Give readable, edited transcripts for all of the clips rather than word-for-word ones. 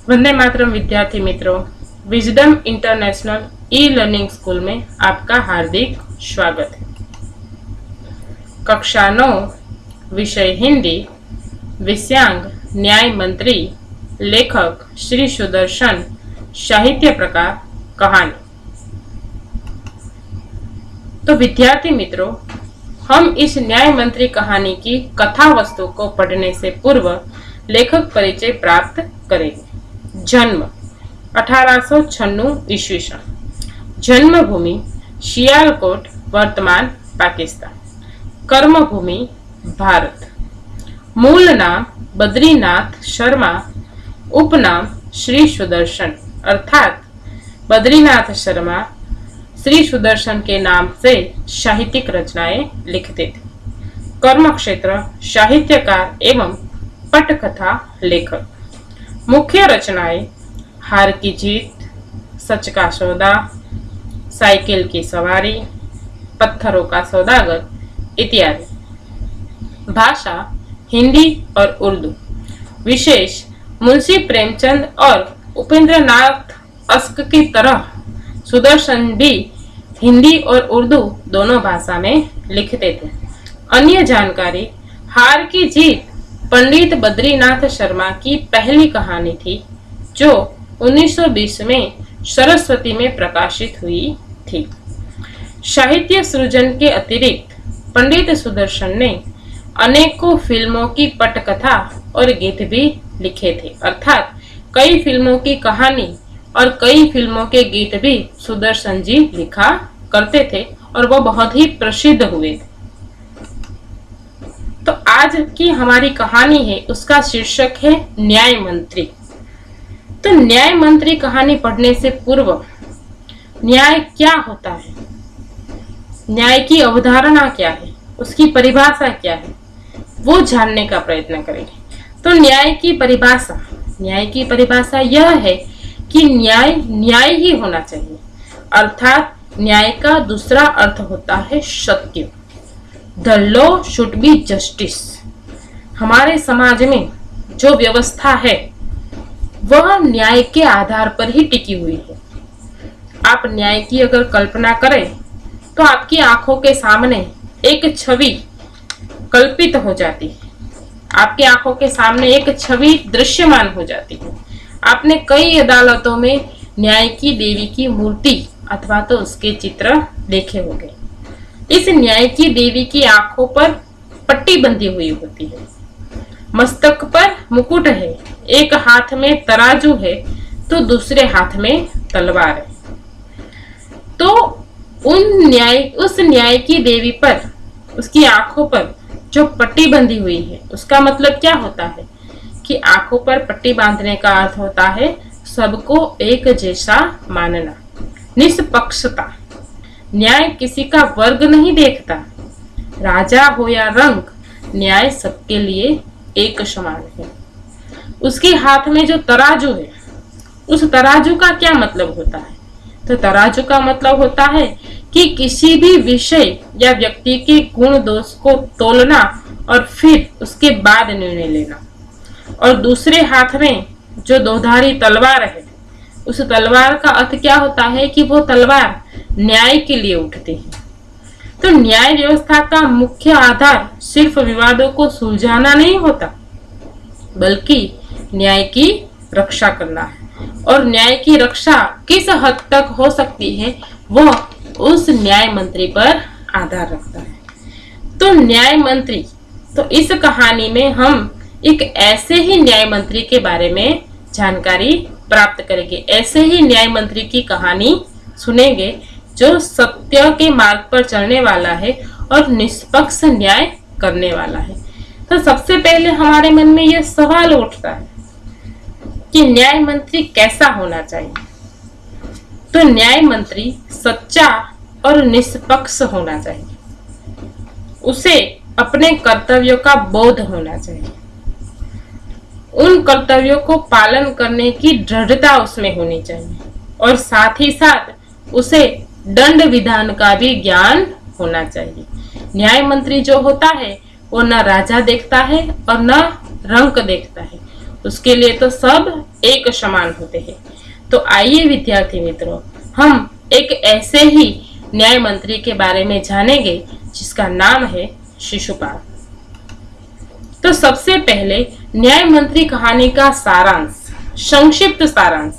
वंदे मातरम विद्यार्थी मित्रों, wisdom international e learning school में आपका हार्दिक स्वागत है। कक्षा 9 विषय हिंदी, विषयांग न्याय मंत्री, लेखक श्री सुदर्शन, साहित्य प्रकार कहानी। तो विद्यार्थी मित्रों, हम इस न्याय मंत्री कहानी की कथा वस्तु को पढ़ने से पूर्व लेखक परिचय प्राप्त करेंगे। जन्म 1896 ईस्वी सन, जन्मभूमि सियालकोट, वर्तमान पाकिस्तान, कर्मभूमि भारत, मूल नाम बद्रीनाथ शर्मा, उपनाम श्री सुदर्शन, अर्थात बद्रीनाथ शर्मा श्री सुदर्शन के नाम से साहित्यिक रचनाएं लिखते थे। कर्म क्षेत्र साहित्यकार एवं पटकथा लेखक। मुख्य रचनाएं हार की जीत, सच का सौदा, साइकिल की सवारी, पत्थरों का सौदागर इत्यादि। भाषा हिंदी और उर्दू। विशेष मुंशी प्रेमचंद और उपेंद्र नाथ अस्क की तरह सुदर्शन भी हिंदी और उर्दू दोनों भाषा में लिखते थे। अन्य जानकारी, हार की जीत पंडित बद्रीनाथ शर्मा की पहली कहानी थी जो 1920 में सरस्वती में प्रकाशित हुई थी। साहित्य सृजन के अतिरिक्त पंडित सुदर्शन ने अनेकों फिल्मों की पटकथा और गीत भी लिखे थे, अर्थात कई फिल्मों की कहानी और कई फिल्मों के गीत भी सुदर्शन जी लिखा करते थे और वो बहुत ही प्रसिद्ध हुए थे। तो आज की हमारी कहानी है, उसका शीर्षक है न्याय मंत्री। तो न्याय मंत्री कहानी पढ़ने से पूर्व न्याय क्या होता है, न्याय की अवधारणा क्या है, उसकी परिभाषा क्या है, वो जानने का प्रयत्न करेंगे। तो न्याय की परिभाषा यह है कि न्याय न्याय ही होना चाहिए, अर्थात न्याय का दूसरा अर्थ होता है सत्य। The law should be justice. हमारे समाज में जो व्यवस्था है वह न्याय के आधार पर ही टिकी हुई है। आप न्याय की अगर कल्पना करें तो आपकी आंखों के सामने एक छवि कल्पित हो जाती है, आपकी आंखों के सामने एक छवि दृश्यमान हो जाती है। आपने कई अदालतों में न्याय की देवी की मूर्ति अथवा तो उसके चित्र देखे होंगे। इस न्याय की देवी की आंखों पर पट्टी बंधी हुई होती है, मस्तक पर मुकुट है, एक हाथ में तराजू है तो दूसरे हाथ में तलवार है। तो उस न्याय की देवी पर, उसकी आंखों पर जो पट्टी बंधी हुई है, उसका मतलब क्या होता है कि आंखों पर पट्टी बांधने का अर्थ होता है सबको एक जैसा मानना, निष्पक्षता। न्याय किसी का वर्ग नहीं देखता, राजा हो या रंग, न्याय सबके लिए एक समान है। उसके हाथ में जो तराजू है, उस तराजू का क्या मतलब होता है? तो तराजू का मतलब होता है कि किसी भी विषय या व्यक्ति के गुण दोष को तोलना और फिर उसके बाद निर्णय लेना। और दूसरे हाथ में जो दोधारी तलवार है, उस तलवार का अर्थ क्या होता है कि वो तलवार न्याय के लिए उठती है। तो न्याय व्यवस्था का मुख्य आधार सिर्फ विवादों को सुलझाना नहीं होता, बल्कि न्याय की रक्षा करना है। और न्याय की रक्षा किस हद तक हो सकती है वो उस न्याय मंत्री पर आधार रखता है। तो न्याय मंत्री, तो इस कहानी में हम एक ऐसे ही न्याय मंत्री के बारे में जानकारी प्राप्त करेंगे, ऐसे ही न्याय मंत्री की कहानी सुनेंगे जो सत्य के मार्ग पर चलने वाला है और निष्पक्ष न्याय करने वाला है। तो सबसे पहले हमारे मन में यह सवाल उठता है कि न्याय मंत्री कैसा होना चाहिए। तो न्याय मंत्री सच्चा और निष्पक्ष होना चाहिए, उसे अपने कर्तव्यों का बोध होना चाहिए, उन कर्तव्यों को पालन करने की दृढ़ता उसमें होनी चाहिए और साथ ही साथ उसे दंड विधान का भी ज्ञान होना चाहिए। न्याय मंत्री जो होता है वो न राजा देखता है और न रंक देखता है, उसके लिए तो सब एक समान होते हैं। तो आइए विद्यार्थी मित्रों, हम एक ऐसे ही न्याय मंत्री के बारे में जानेंगे जिसका नाम है शिशुपाल। तो सबसे पहले न्याय मंत्री कहानी का सारांश, संक्षिप्त सारांश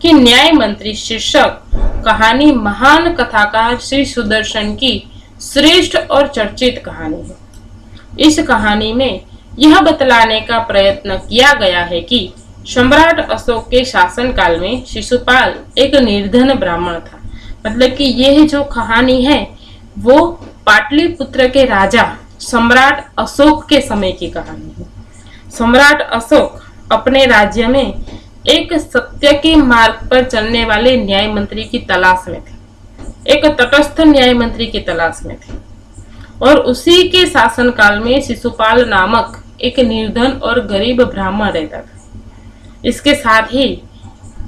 कि न्याय मंत्री शीर्षक कहानी महान कथाकार श्री सुदर्शन की श्रेष्ठ और चर्चित कहानी है। इस कहानी में यह बतलाने का प्रयत्न किया गया है कि सम्राट अशोक के शासन काल में शिशुपाल एक निर्धन ब्राह्मण था। मतलब कि यह जो कहानी है वो पाटलिपुत्र के राजा सम्राट अशोक के समय की कहानी है। सम्राट अशोक अपने राज्य में एक सत्य के मार्ग पर चलने वाले न्याय मंत्री की तलाश में थे, एक तटस्थ न्याय मंत्री की तलाश में थे। और उसी के शासनकाल में शिशुपाल नामक एक निर्धन और गरीब ब्राह्मण रहता था। इसके साथ ही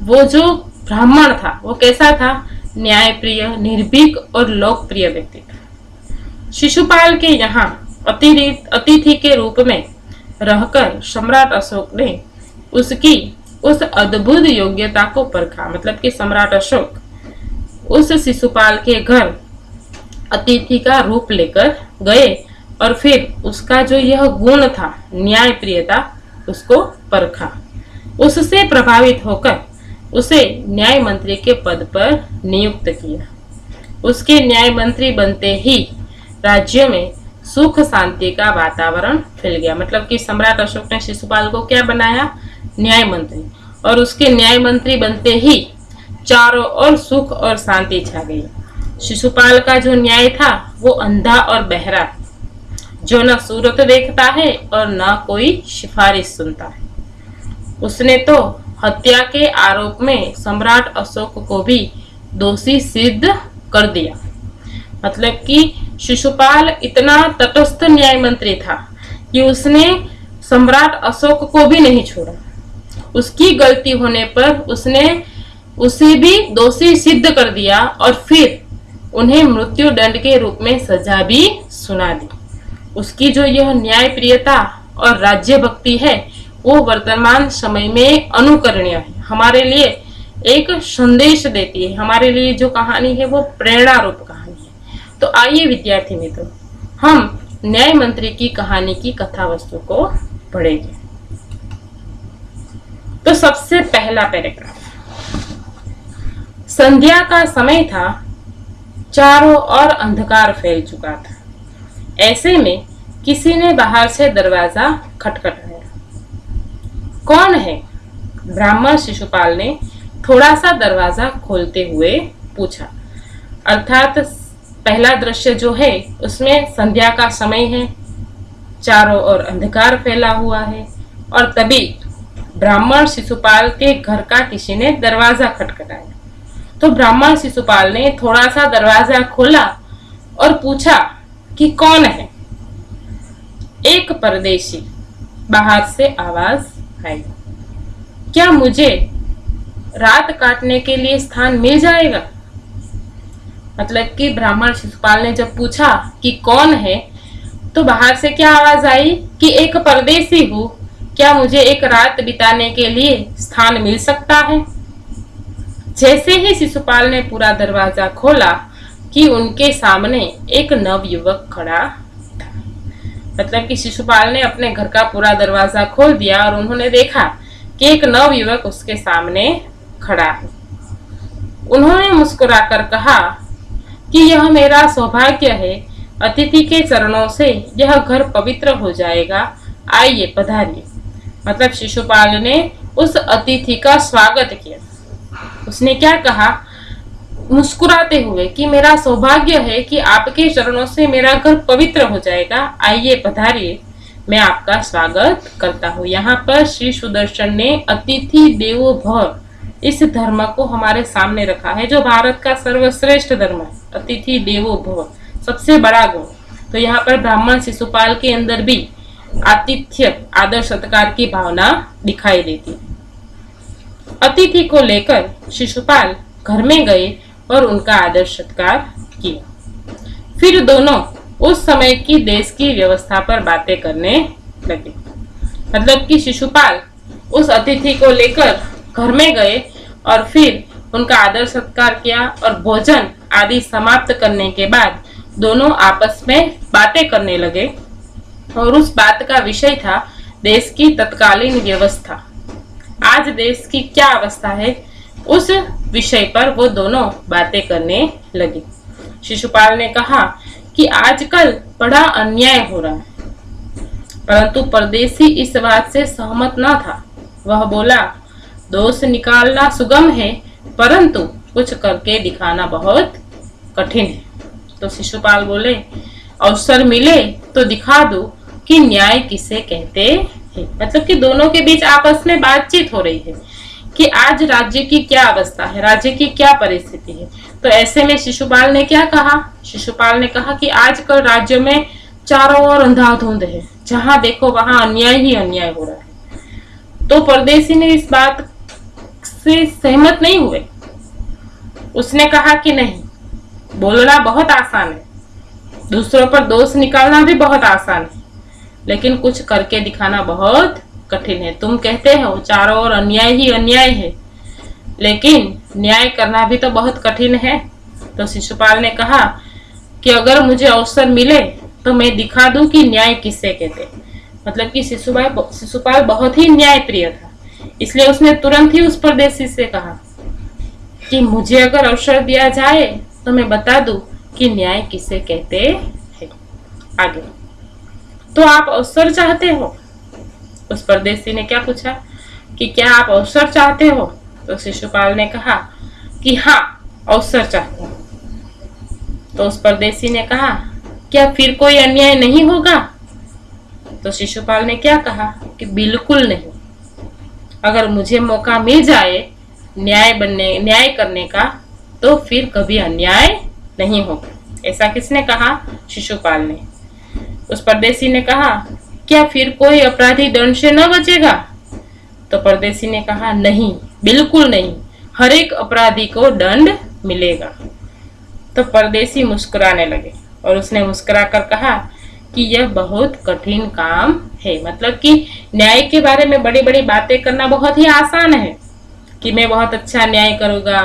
वो जो ब्राह्मण था वो कैसा था? न्यायप्रिय, निर्भीक और लोकप्रिय व्यक्ति था। शिशुपाल के यहाँ अतिथि के रूप में रहकर सम्राट अशोक ने उसकी उस अद्भुत योग्यता को परखा। मतलब कि सम्राट अशोक उस शिशुपाल के घर अतिथि का रूप लेकर गए और फिर उसका जो यह गुण था न्यायप्रियता उसको परखा। उससे प्रभावित होकर उसे न्याय मंत्री के पद पर नियुक्त किया। उसके न्याय मंत्री बनते ही राज्य में सुख शांति का वातावरण फैल गया। मतलब कि सम्राट अशोक ने शिशुपाल को क्या बनाया? न्याय मंत्री। और उसके न्याय मंत्री बनते ही चारों ओर सुख और शांति छा गई। शिशुपाल का जो न्याय था वो अंधा और बहरा, जो न सूरत देखता है और न कोई सिफारिश सुनता है। उसने तो हत्या के आरोप में सम्राट अशोक को भी दोषी सिद्ध कर दिया। मतलब कि शिशुपाल इतना तटस्थ न्याय मंत्री था कि उसने सम्राट अशोक को भी नहीं छोड़ा। उसकी गलती होने पर उसने उसे भी दोषी सिद्ध कर दिया और फिर उन्हें मृत्यु दंड के रूप में सजा भी सुना दी। उसकी जो यह न्यायप्रियता और राज्य भक्ति है वो वर्तमान समय में अनुकरणीय है, हमारे लिए एक संदेश देती है। हमारे लिए जो कहानी है वो प्रेरणा रूप कहानी है। तो आइए विद्यार्थी मित्रों, हम न्याय मंत्री की कहानी की कथा वस्तु को पढ़ेंगे। तो सबसे पहला पैराग्राफ, संध्या का समय था, चारों ओर अंधकार फैल चुका था। ऐसे में किसी ने बाहर से दरवाजा खटखटाया। कौन है? ब्राह्मण शिशुपाल ने थोड़ा सा दरवाजा खोलते हुए पूछा। अर्थात पहला दृश्य जो है उसमें संध्या का समय है, चारों ओर अंधकार फैला हुआ है और तभी ब्राह्मण शिशुपाल के घर का किसी ने दरवाजा खटखटाया। तो ब्राह्मण शिशुपाल ने थोड़ा सा दरवाजा खोला और पूछा कि कौन है? एक परदेशी, बाहर से आवाज आई। क्या मुझे रात काटने के लिए स्थान मिल जाएगा? मतलब कि ब्राह्मण शिशुपाल ने जब पूछा कि कौन है तो बाहर से क्या आवाज आई कि एक परदेशी हूँ, क्या मुझे एक रात बिताने के लिए स्थान मिल सकता है? जैसे ही शिशुपाल ने पूरा दरवाजा खोला कि उनके सामने एक नवयुवक खड़ा था। मतलब कि शिशुपाल ने अपने घर का पूरा दरवाजा खोल दिया और उन्होंने देखा कि एक नवयुवक उसके सामने खड़ा है। उन्होंने मुस्कुराकर कहा कि यह मेरा सौभाग्य है, अतिथि के चरणों से यह घर पवित्र हो जाएगा, आइए पधारिए। मतलब शिशुपाल ने उस अतिथि का स्वागत किया। उसने क्या कहा? मुस्कुराते हुए कि मेरा सौभाग्य है कि आपके चरणों से मेरा घर पवित्र हो जाएगा, आइए पधारिए, मैं आपका स्वागत करता हूँ। यहाँ पर श्री सुदर्शन ने अतिथि देवो भव इस धर्म को हमारे सामने रखा है, जो भारत का सर्वश्रेष्ठ धर्म है। अतिथि देवो भव सबसे बड़ा गुण। तो यहाँ पर ब्राह्मण शिशुपाल के अंदर भी आतिथ्य, आदर सत्कार की भावना दिखाई देती है। अतिथि को लेकर शिशुपाल घर में गए और उनका आदर सत्कार किया। फिर दोनों उस समय की देश की व्यवस्था पर बातें करने लगे। मतलब कि शिशुपाल उस अतिथि को लेकर घर में गए और फिर उनका आदर सत्कार किया और भोजन आदि समाप्त करने के बाद दोनों आपस में बातें करने लगे और उस बात का विषय था देश की तत्कालीन व्यवस्था। आज देश की क्या अवस्था है उस विषय पर वो दोनों बातें करने लगे। शिशुपाल ने कहा कि आजकल बड़ा अन्याय हो रहा है, परंतु परदेसी इस बात से सहमत न था। वह बोला, दोष निकालना सुगम है परंतु कुछ करके दिखाना बहुत कठिन है। तो शिशुपाल बोले, अवसर मिले तो दिखा दो कि न्याय किसे कहते हैं। मतलब कि दोनों के बीच आपस में बातचीत हो रही है कि आज राज्य की क्या अवस्था है, राज्य की क्या परिस्थिति है। तो ऐसे में शिशुपाल ने क्या कहा? शिशुपाल ने कहा कि आजकल राज्य में चारों ओर अंधाधुंध है, जहां देखो वहां अन्याय ही अन्याय हो रहा है। तो परदेसी ने इस बात से सहमत नहीं हुए। उसने कहा कि नहीं, बोलना बहुत आसान है, दूसरों पर दोष निकालना भी बहुत आसान है, लेकिन कुछ करके दिखाना बहुत कठिन है। तुम कहते हो चारों ओर अन्याय ही अन्याय है, लेकिन न्याय करना भी तो बहुत कठिन है। तो शिशुपाल ने कहा कि अगर मुझे अवसर मिले तो मैं दिखा दूं कि न्याय किसे कहते। मतलब कि शिशुपाल बहुत ही न्याय प्रिय था, इसलिए उसने तुरंत ही उस परदेसी से कहा कि मुझे अगर अवसर दिया जाए तो मैं बता दूं कि न्याय किसे कहते हैं। आगे, तो आप अवसर चाहते हो? उस परदेसी ने क्या पूछा कि क्या आप अवसर चाहते हो? तो शिशुपाल ने कहा कि हाँ, अवसर चाहते हैं। तो उस परदेसी ने कहा, क्या फिर कोई अन्याय नहीं होगा? तो शिशुपाल ने क्या कहा कि बिल्कुल नहीं। अगर मुझे मौका मिल जाए न्याय करने का तो फिर कभी अन्याय नहीं होगा। ऐसा किसने कहा? शिशुपाल ने। उस परदेसी ने कहा, क्या फिर कोई अपराधी दंड से न बचेगा? तो परदेसी ने कहा, नहीं, बिल्कुल नहीं, हर एक अपराधी को दंड मिलेगा। तो परदेसी मुस्कुराने लगे और उसने मुस्कुराकर कहा कि यह बहुत कठिन काम है। मतलब कि न्याय के बारे में बड़ी बड़ी बातें करना बहुत ही आसान है कि मैं बहुत अच्छा न्याय करूंगा,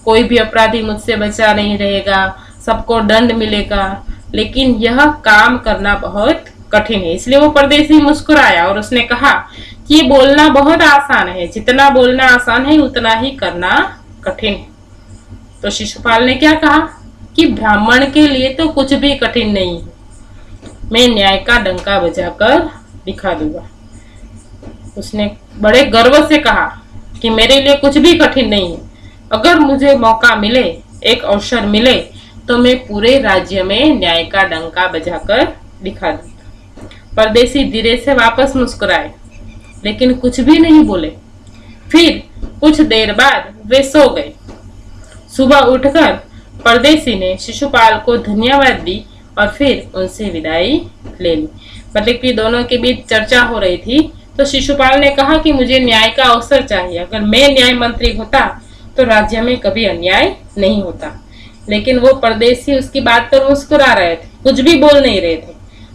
कोई भी अपराधी मुझसे बचा नहीं रहेगा, सबको दंड मिलेगा, लेकिन यह काम करना बहुत कठिन है। इसलिए वो परदेसी मुस्कुराया और उसने कहा कि ये बोलना बहुत आसान है, जितना बोलना आसान है उतना ही करना कठिन है। तो शिशुपाल ने क्या कहा कि ब्राह्मण के लिए तो कुछ भी कठिन नहीं है, मैं न्याय का डंका बजाकर दिखा दूंगा। उसने बड़े गर्व से कहा कि मेरे लिए कुछ भी कठिन नहीं है, अगर मुझे मौका मिले, एक अवसर मिले, तो मैं पूरे राज्य में न्याय का डंका बजाकर दिखा दूंगा। परदेसी धीरे से वापस मुस्कुराए, लेकिन कुछ भी नहीं बोले। फिर कुछ देर बाद वे सो गए। सुबह उठकर परदेसी ने शिशुपाल को धन्यवाद दी और फिर उनसे विदाई ले ली। मतलब कि दोनों के बीच चर्चा हो रही थी। तो शिशुपाल ने कहा कि मुझे न्याय का अवसर चाहिए, अगर मैं न्याय मंत्री होता तो राज्य में कभी अन्याय नहीं होता। लेकिन वो परदेसी उसकी बात पर मुस्कुरा रहे थे, कुछ भी बोल नहीं रहे थे।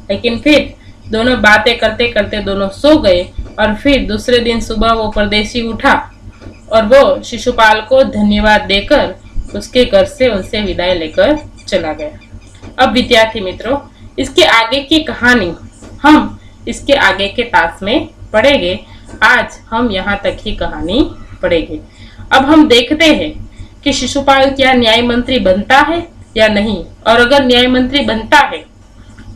लेकिन फिर दोनों बातें करते करते दोनों सो गए और फिर दूसरे दिन सुबह वो परदेसी उठा और वो शिशुपाल को धन्यवाद देकर उसके घर से उनसे विदाई लेकर चला गया। अब विद्यार्थी मित्रों, इसके आगे की कहानी हम इसके आगे के टास्क में पढ़ेंगे। आज हम यहाँ तक ही कहानी पढ़ेंगे। अब हम देखते हैं कि शिशुपाल क्या न्याय मंत्री बनता है या नहीं, और अगर न्याय मंत्री बनता है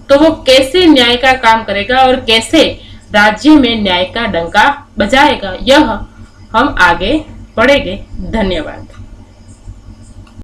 तो वो कैसे न्याय का काम करेगा और कैसे राज्य में न्याय का डंका बजाएगा, यह हम आगे पढ़ेंगे। धन्यवाद।